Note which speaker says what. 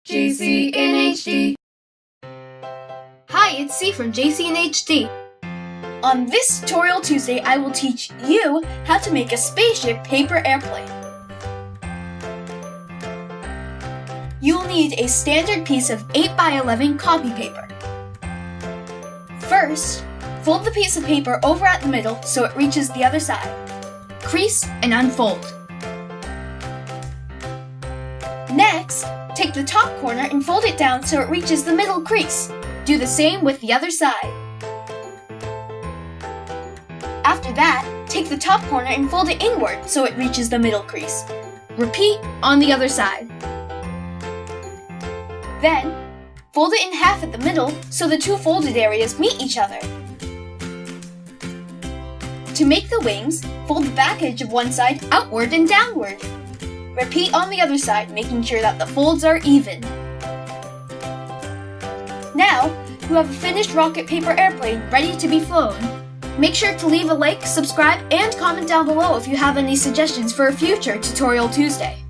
Speaker 1: JCinHD.
Speaker 2: Hi, it's C from JCinHD.
Speaker 3: On this Tutorial Tuesday, I will teach you how to make a spaceship paper airplane. You'll need a standard piece of 8x11 copy paper. First, fold the piece of paper over at the middle so it reaches the other side. Crease and unfold. Next, take the top corner and fold it down so it reaches the middle crease. Do the same with the other side. After that, take the top corner and fold it inward so it reaches the middle crease. Repeat on the other side. Then, fold it in half at the middle so the two folded areas meet each other. To make the wings, fold the back edge of one side outward and downward. Repeat on the other side, making sure that the folds are even. Now, you have a finished rocket paper airplane ready to be flown. Make sure to leave a like, subscribe, and comment down below if you have any suggestions for a future Tutorial Tuesday.